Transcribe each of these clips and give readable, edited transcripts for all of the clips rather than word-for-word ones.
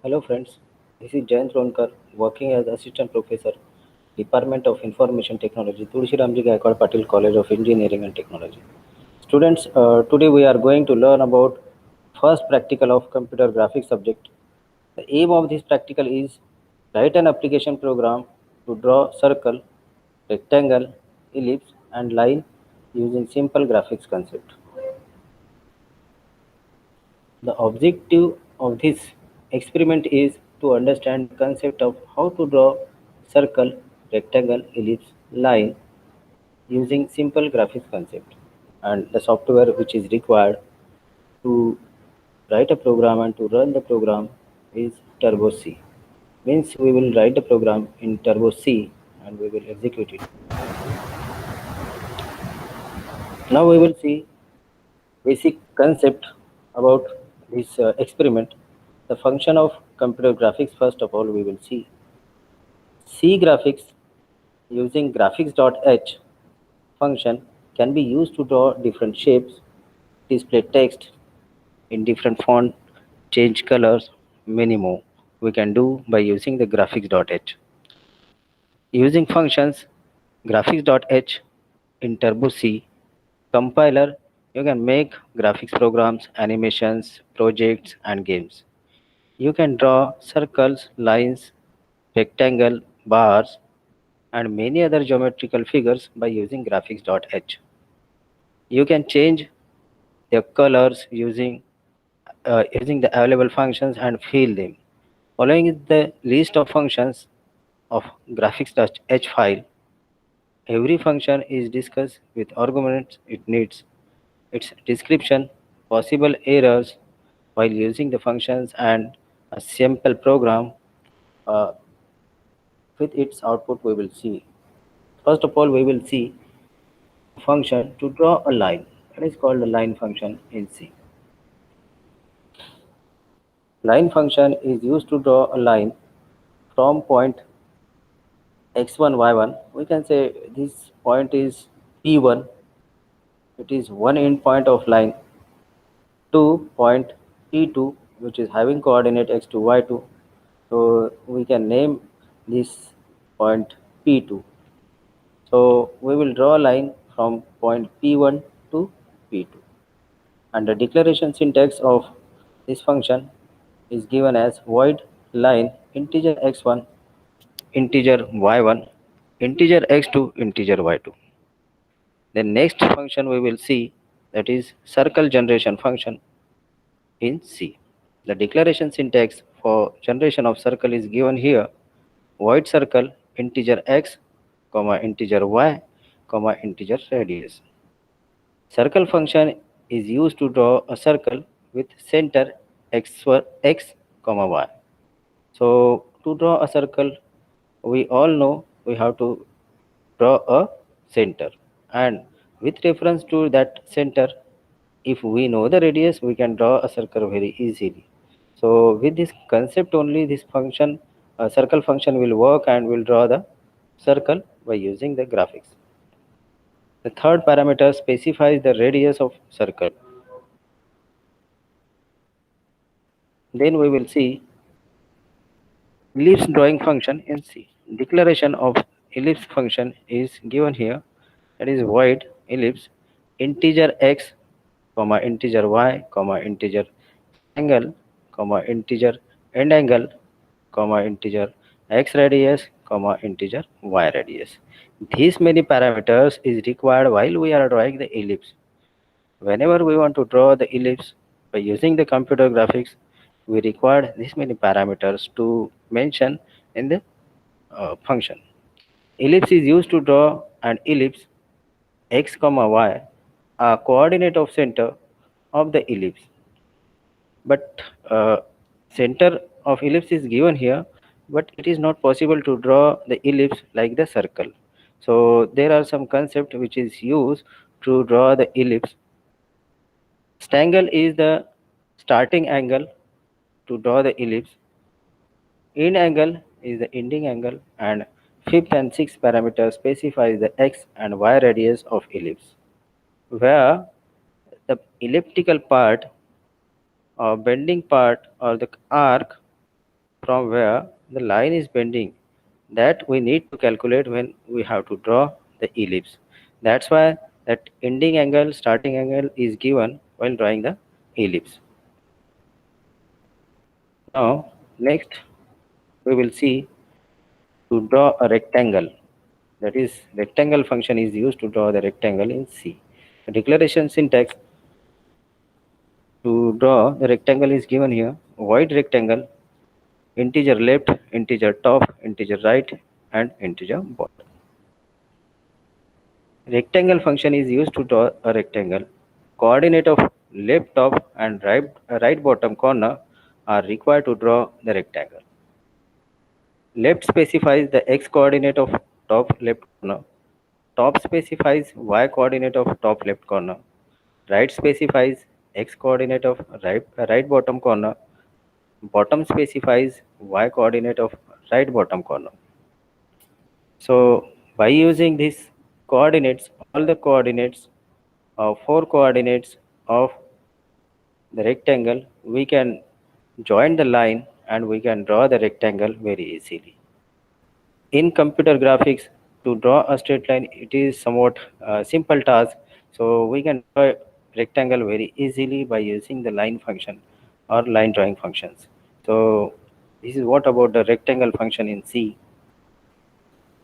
Hello friends, this is Jayant Ronkar working as Assistant Professor, Department of Information Technology, Tulsiramji Gaikwad Patil College of Engineering and Technology. Students, today we are going to learn about first practical of computer graphics subject. The aim of this practical is write an application program to draw circle, rectangle, ellipse and line using simple graphics concept. The objective of this experiment is to understand the concept of how to draw circle, rectangle, ellipse, line using simple graphics concept. And the software which is required to write a program and to run the program is Turbo C. Means we will write the program in Turbo C and we will execute it. Now we will see basic concept about this experiment. The function of computer graphics, first of all, we will see. C graphics using graphics.h function can be used to draw different shapes, display text in different font, change colors, many more. We can do by using the graphics.h. Using functions graphics.h in Turbo C compiler, you can make graphics programs, animations, projects, and games. You can draw circles, lines, rectangle, bars, and many other geometrical figures by using graphics.h. You can change their colors using the available functions and fill them. Following is the list of functions of graphics.h file. Every function is discussed with arguments it needs, its description, possible errors while using the functions, and a simple program uh, with its output we will see. First of all, we will see a function to draw a line. That is called the line function in C. Line function is used to draw a line from point x1 y1. We can say this point is p1. It is one end point of line to point p2, which is having coordinate x2 y2. So we can name this point p2. So we will draw a line from point p1 to p2. And the declaration syntax of this function is given as void line integer x1, integer y1, integer x2, integer y2. The next function we will see, that is circle generation function in C. The declaration syntax for generation of circle is given here: void circle integer x, comma integer y, comma integer radius. Circle function is used to draw a circle with center x, comma y. So to draw a circle, we all know we have to draw a center, and with reference to that center, if we know the radius, we can draw a circle very easily. So with this concept only, this function circle function will work and will draw the circle by using the graphics. The third parameter specifies the radius of circle. Then we will see ellipse drawing function in C. Declaration of ellipse function is given here. That is void ellipse integer x, comma integer y, comma integer angle, comma integer end angle, comma integer x radius, comma integer y radius. These many parameters is required while we are drawing the ellipse. Whenever we want to draw the ellipse by using the computer graphics, we require this many parameters to mention in the function. Ellipse is used to draw an ellipse x comma y, a coordinate of center of the ellipse. But center of ellipse is given here, but it is not possible to draw the ellipse like the circle. So there are some concept which is used to draw the ellipse. Stangle is the starting angle to draw the ellipse. End angle is the ending angle, and fifth and sixth parameter specifies the x and y radius of ellipse, where the elliptical part or bending part or the arc from where the line is bending that we need to calculate when we have to draw the ellipse. That's why that ending angle, starting angle is given while drawing the ellipse. Now, next we will see to draw a rectangle. That is, rectangle function is used to draw the rectangle in C. The declaration syntax to draw the rectangle is given here. Void rectangle, integer left, integer top, integer right, and integer bottom. Rectangle function is used to draw a rectangle. Coordinate of left top and right bottom corner are required to draw the rectangle. Left specifies the x coordinate of top left corner. Top specifies y coordinate of top left corner. Right specifies x coordinate of right bottom corner. Bottom specifies y coordinate of right bottom corner. So by using these coordinates, all the coordinates of 4 coordinates of the rectangle, we can join the line and we can draw the rectangle very easily. In computer graphics, to draw a straight line, it is somewhat simple task. So we can draw a rectangle very easily by using the line function or line drawing functions. So this is what about the rectangle function in C.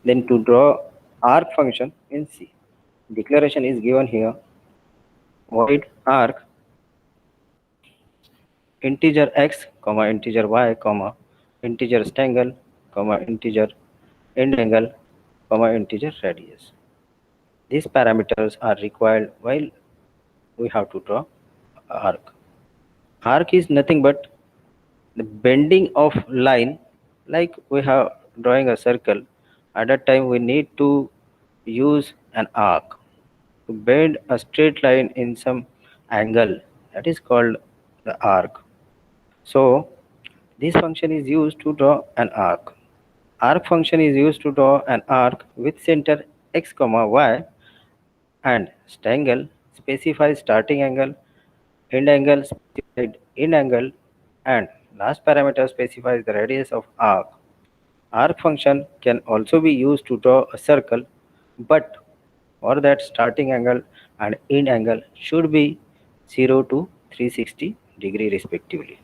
Then to draw arc function in C, declaration is given here. Void arc, integer x, comma integer y, comma integer stangle, comma integer end angle, comma integer radius. These parameters are required while we have to draw arc. Arc is nothing but the bending of line, like we have drawing a circle. At that time we need to use an arc to bend a straight line in some angle, that is called the arc. So this function is used to draw an arc. Arc function is used to draw an arc with center x comma y, and stangle specifies starting angle, end angle specified end angle, and last parameter specifies the radius of arc. Arc function can also be used to draw a circle, but for that starting angle and end angle should be 0 to 360 degree respectively.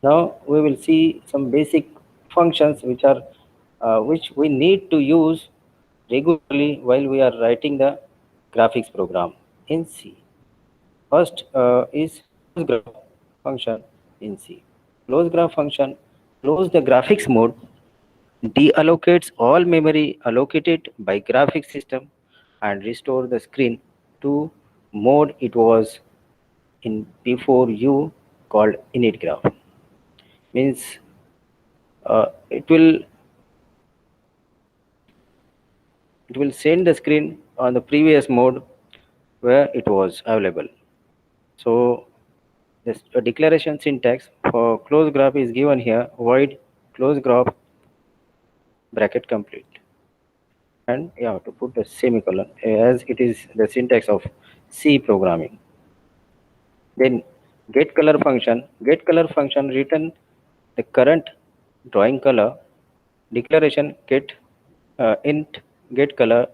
Now we will see some basic functions which we need to use regularly while we are writing the graphics program in C. First is close graph function in C. Close graph function close the graphics mode, deallocates all memory allocated by graphics system, and restore the screen to mode it was in before you, called init graph. Means it will send the screen on the previous mode where it was available. So this declaration syntax for close graph is given here. Void close graph bracket complete, and you have to put the semicolon as it is the syntax of C programming. Then get color function return the current drawing color. Declaration get int get color.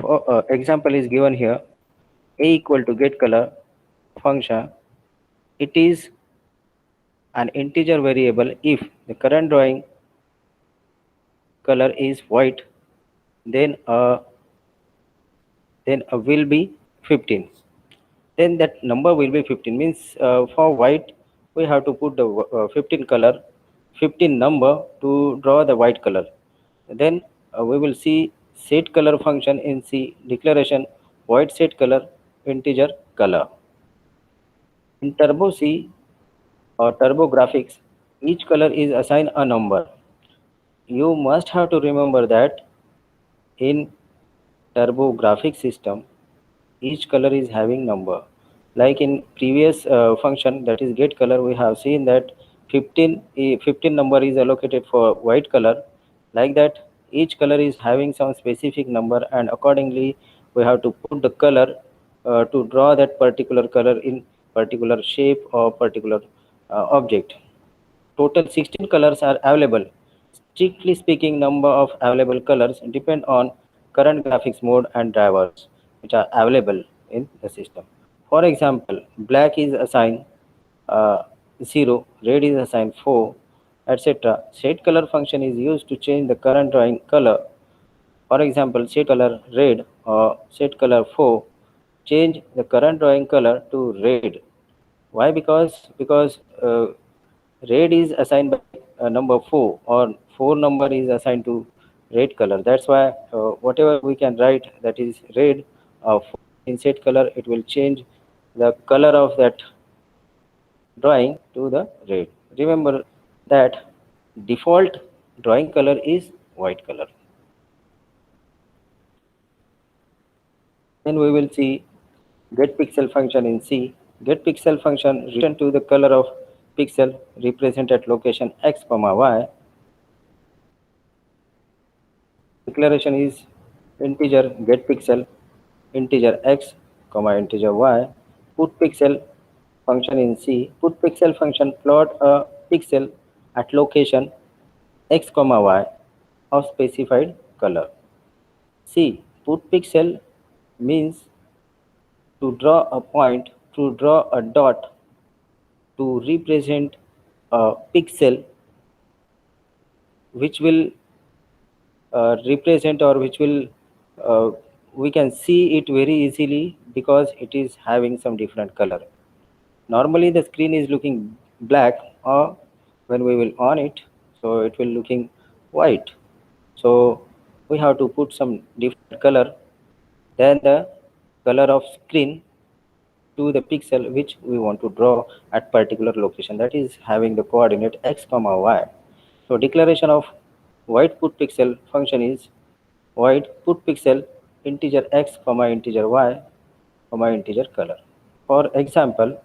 For example is given here. A equal to get color function, it is an integer variable. If the current drawing color is white, then will be 15. Then that number will be 15. Means for white we have to put the 15 color, 15 number to draw the white color. Then we will see set color function in C. Declaration void set color integer color. In Turbo C or Turbo Graphics, each color is assigned a number. You must have to remember that in Turbo Graphics system, each color is having number. Like in previous function, that is get color, we have seen that 15 number is allocated for white color. Like that, each color is having some specific number, and accordingly we have to put the color to draw that particular color in particular shape or particular object. Total 16 colors are available. Strictly speaking, number of available colors depend on current graphics mode and drivers which are available in the system. For example, black is assigned 0, red is assigned 4, etc. Set color function is used to change the current drawing color. For example, set color red or set color 4, change the current drawing color to red. Why? Because red is assigned by number 4, or 4 number is assigned to red color. That's why whatever we can write that is red in set color, it will change the color of that drawing to the red. Remember that default drawing color is white color. Then we will see get pixel function in C. Get pixel function return to the color of pixel represent at location x comma y. Declaration is integer get pixel integer x comma integer y. Put pixel function in C. Put pixel function plot a pixel at location x comma y of specified color. C. Put pixel means to draw a point, to draw a dot, to represent a pixel which will represent, or which will we can see it very easily because it is having some different color. Normally the screen is looking black, or when we will on it, so it will looking white. So we have to put some different color than the color of screen to the pixel which we want to draw at particular location, that is having the coordinate x comma y. So declaration of void put pixel function is void put pixel integer x comma integer y comma integer color. For example,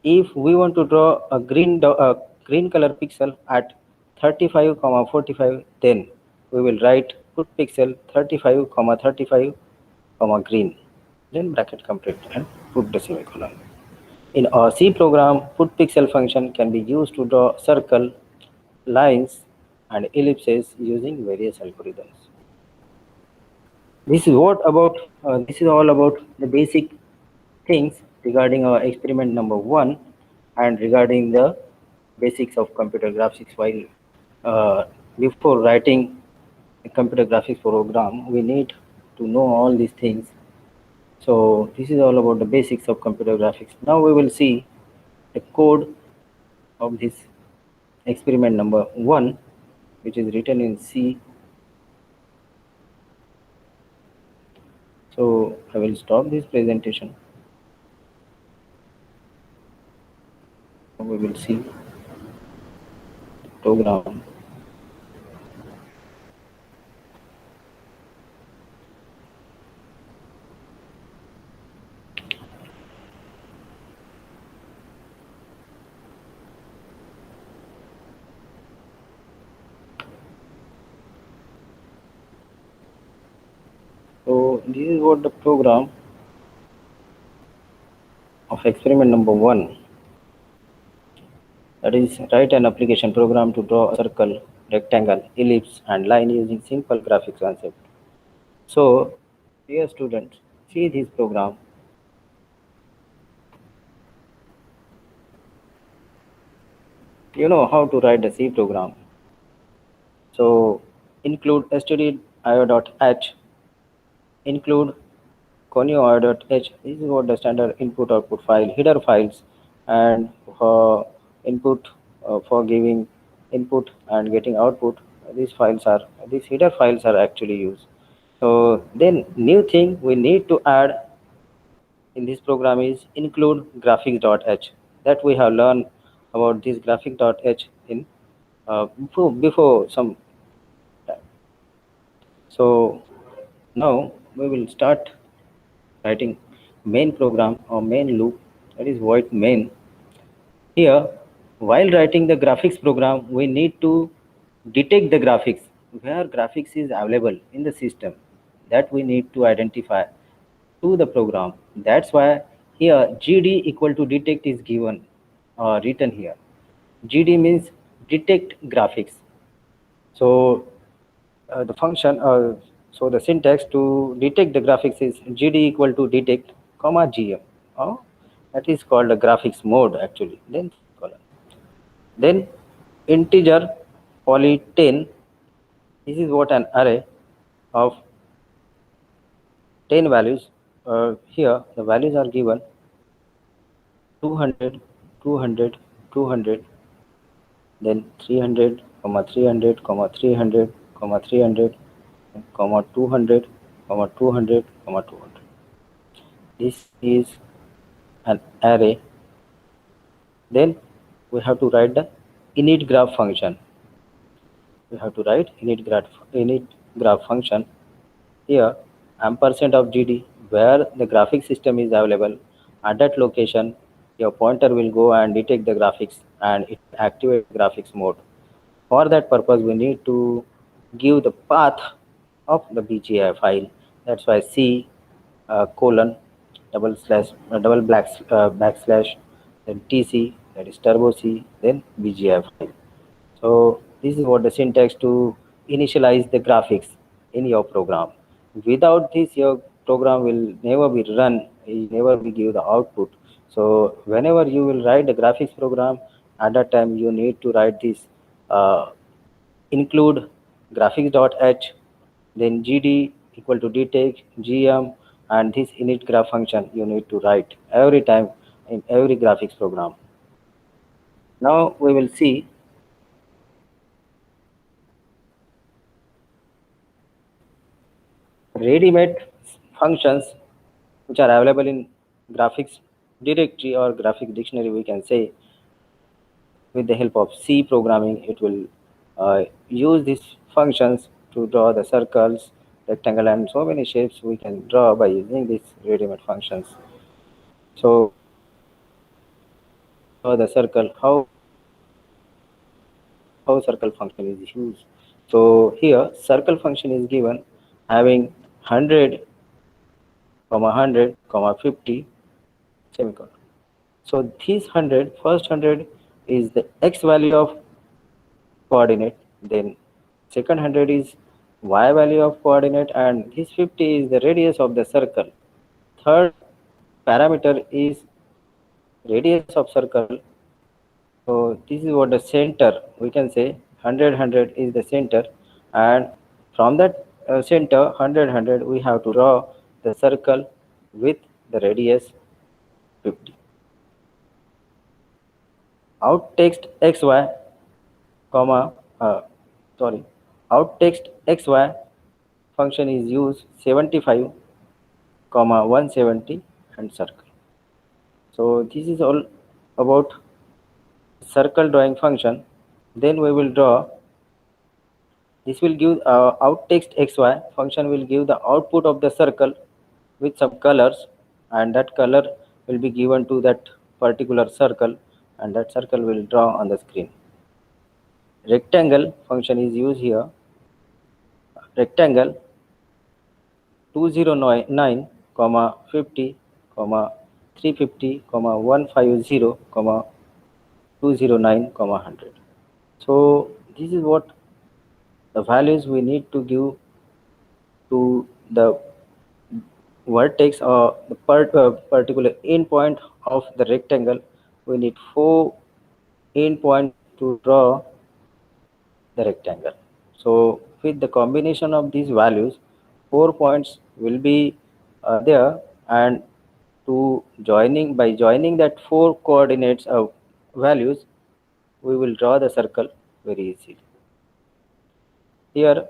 if we want to draw a green color pixel at 35 comma 45, then we will write put pixel 35 comma 35 comma green, then bracket complete and put the semicolon. In a C program, put pixel function can be used to draw circle, lines and ellipses using various algorithms. This is all about the basic things regarding our experiment number 1 and regarding the basics of computer graphics. While before writing a computer graphics program, we need to know all these things. So this is all about the basics of computer graphics. Now we will see the code of this experiment number 1, which is written in C. So I will stop this presentation. We will see the program. So this is what the program of experiment number 1, that is write an application program to draw a circle, rectangle, ellipse and line using simple graphics concept. So dear students, see this program. You know how to write the C program. So include stdio.h, include conio.h. This is what the standard input output file, header files, and for input for giving input and getting output, these header files are actually used. So then new thing we need to add in this program is include graphics.h, that we have learned about this graphic.h in before some time. So now we will start writing main program or main loop, that is void main. Here, while writing the graphics program, we need to detect the graphics, where graphics is available in the system, that we need to identify to the program. That's why Here GD equal to detect is given written here. GD means detect graphics. So the function, so the syntax to detect the graphics is GD equal to detect comma GM. That is called the graphics mode actually. Then colon. Then integer poly 10. This is what an array of 10 values. Here the values are given 200, 200, 200, then 300, comma 300, comma 300, comma 300, comma 200, comma 200, comma 200. This is an array. Then we have to write the init graph function. We have to write init graph function. Here ampersand of GD, where the graphic system is available at that location, your pointer will go and detect the graphics and it will activate the graphics mode. For that purpose, we need to give the path of the BGI file. That's why C colon double slash backslash, then TC, that is turbo C, then BGI file. So this is what the syntax to initialize the graphics in your program. Without this, your program will never be run, it never will give the output. So whenever you will write the graphics program, at that time you need to write this include graphics.h, then GD equal to detect GM, and this init graph function you need to write every time in every graphics program. Now we will see ready-made functions which are available in graphics directory or graphic dictionary, we can say. With the help of C programming, it will use these functions to draw the circles, rectangle, and so many shapes we can draw by using these ready-made functions. So draw the circle, how circle function is used. So here circle function is given having 100, 100, 50 semicolon. So this 100, first 100 is the x value of coordinate, then second 100 is y value of coordinate, and this 50 is the radius of the circle. Third parameter is radius of circle. So this is what the center, we can say 100, 100 is the center, and from that center 100, 100 we have to draw the circle with the radius 50. Out text xy comma sorry out text xy function is used 75 comma 170 and circle. So this is all about circle drawing function. Then we will draw, this will give out text xy function will give the output of the circle with some colors, and that color will be given to that particular circle, and that circle will draw on the screen. Rectangle function is used here. Rectangle 209 comma 50 comma 350 comma 150 comma 209 comma 100. So this is what the values we need to give to the vertex or the particular endpoint of the rectangle. We need 4 endpoints to draw the rectangle. So with the combination of these values, 4 points will be there, and to joining, by joining that 4 coordinates of values, we will draw the circle very easily. Here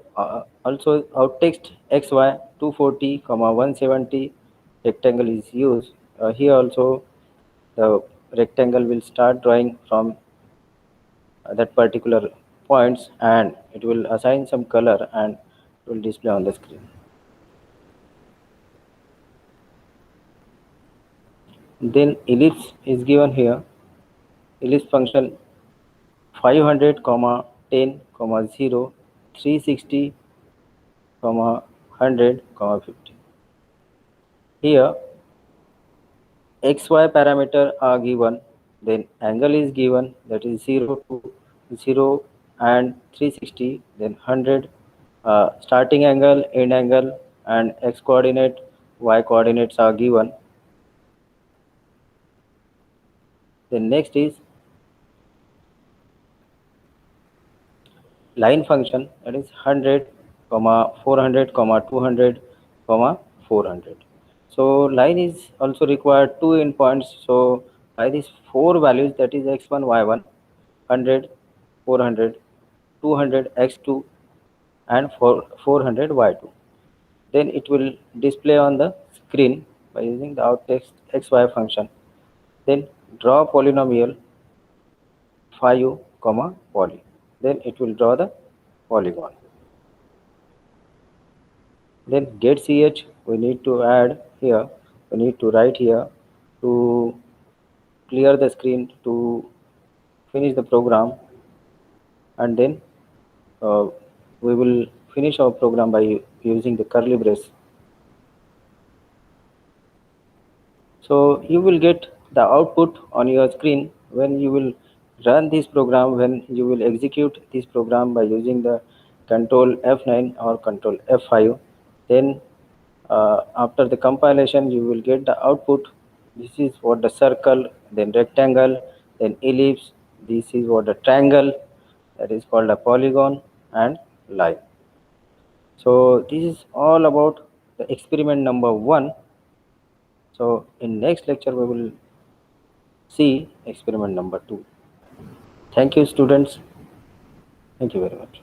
also our text xy 240 comma 170 rectangle is used. Here also the rectangle will start drawing from that particular points, and it will assign some color and it will display on the screen. Then ellipse is given here. Ellipse function 500 comma 10 comma 0 360 comma 100 comma 50. Here xy parameter are given, then angle is given, that is 0 to 0 and 360, then 100, starting angle, end angle, and x coordinate, y coordinates are given. Then next is line function, that is 100 comma 400 comma 200 comma 400. So line is also required two endpoints. So by these four values, that is x1 y1, 100, 400, 200 x2, and 400 y2, then it will display on the screen by using the outtext xy function. Then draw polynomial phi u comma poly, then it will draw the polygon. Then get ch we need to add here, we need to write here to clear the screen to finish the program, and then uh, we will finish our program by using the curly brace. So you will get the output on your screen when you will run this program, when you will execute this program by using the control F9 or control F5. Then after the compilation, you will get the output. This is what the circle, then rectangle, then ellipse. This is what the triangle, that is called a polygon, and line. So this is all about the experiment number 1. So in next lecture we will see experiment number 2. Thank you, students. Thank you very much.